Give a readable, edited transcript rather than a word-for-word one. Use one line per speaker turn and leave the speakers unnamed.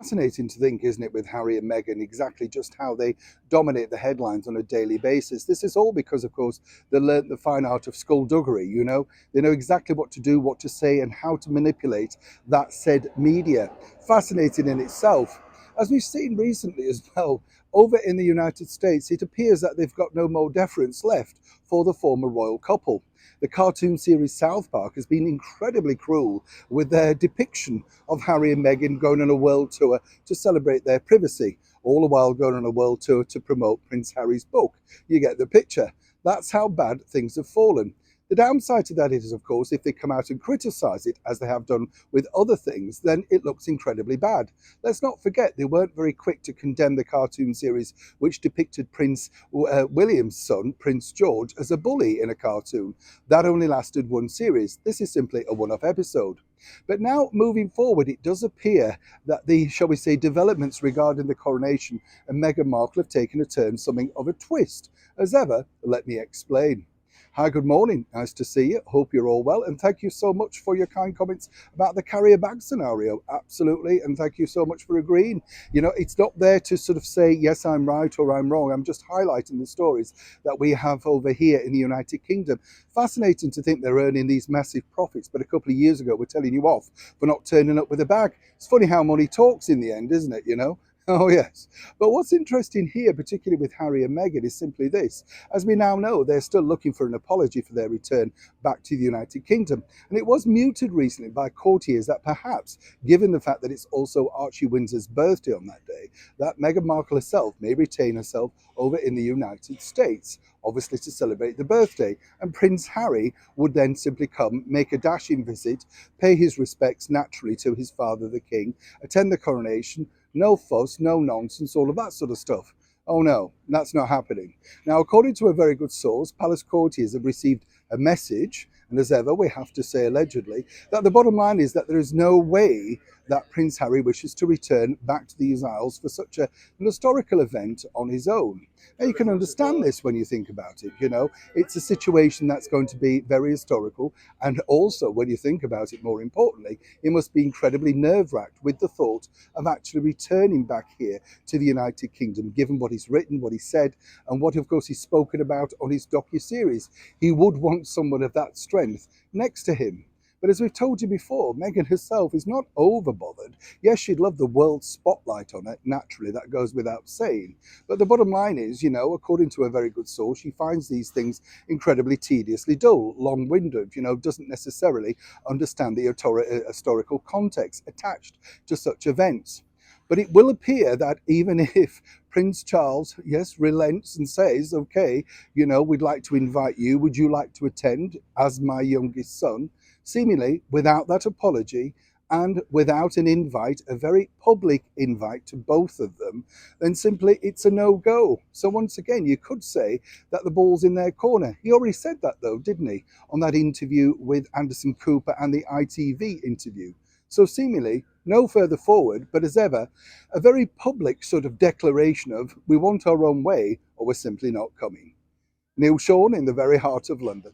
Fascinating to think, isn't it, with Harry and Meghan, exactly just how they dominate the headlines on a daily basis. This is all because, of course, they learnt the fine art of skullduggery. They know exactly what to do, what to say, and how to manipulate that said media. Fascinating in itself. As we've seen recently as well, over in the United States, it appears that they've got no more deference left for the former royal couple. The cartoon series South Park has been incredibly cruel with their depiction of Harry and Meghan going on a world tour to celebrate their privacy, all the while going on a world tour to promote Prince Harry's book. You get the picture. That's how bad things have fallen. The downside to that is, of course, if they come out and criticise it, as they have done with other things, then it looks incredibly bad. Let's not forget they weren't very quick to condemn the cartoon series which depicted Prince William's son, Prince George, as a bully in a cartoon. That only lasted one series. This is simply a one-off episode. But now, moving forward, it does appear that the, shall we say, developments regarding the coronation and Meghan Markle have taken a turn something of a twist. As ever, let me explain. Hi, good morning. Nice to see you. Hope you're all well. And thank you so much for your kind comments about the carrier bag scenario. Absolutely. And thank you so much for agreeing. It's not there to sort of say, yes, I'm right or I'm wrong. I'm just highlighting the stories that we have over here in the United Kingdom. Fascinating to think they're earning these massive profits. But a couple of years ago, we're telling you off for not turning up with a bag. It's funny how money talks in the end, isn't it? Oh, yes. But what's interesting here, particularly with Harry and Meghan, is simply this. As we now know, they're still looking for an apology for their return back to the United Kingdom. And it was muted recently by courtiers that perhaps, given the fact that it's also Archie Windsor's birthday on that day, that Meghan Markle herself may retain herself over in the United States, obviously to celebrate the birthday. And Prince Harry would then simply come, make a dashing visit, pay his respects naturally to his father, the king, attend the coronation. No fuss, no nonsense, all of that sort of stuff. Oh no, that's not happening. Now, according to a very good source, palace courtiers have received a message, and as ever, we have to say allegedly, that the bottom line is that there is no way that Prince Harry wishes to return back to these Isles for such an historical event on his own. Now, you can understand this when you think about it. It's a situation that's going to be very historical. And also, when you think about it, more importantly, it must be incredibly nerve-wracked with the thought of actually returning back here to the United Kingdom, given what he's written, what he said, and what, of course, he's spoken about on his docu-series. He would want someone of that strength next to him. But as we've told you before, Meghan herself is not over bothered. Yes, she'd love the world spotlight on it. Naturally, that goes without saying. But the bottom line is, according to a very good source, she finds these things incredibly tediously dull, long-winded, doesn't necessarily understand the historical context attached to such events. But it will appear that even if Prince Charles, yes, relents and says, okay, we'd like to invite you, would you like to attend as my youngest son? Seemingly without that apology and without an invite, a very public invite to both of them, then simply it's a no-go. So once again, you could say that the ball's in their corner. He already said that though, didn't he, on that interview with Anderson Cooper and the ITV interview. So seemingly no further forward, but as ever, a very public sort of declaration of we want our own way or we're simply not coming. Neil Sean in the very heart of London.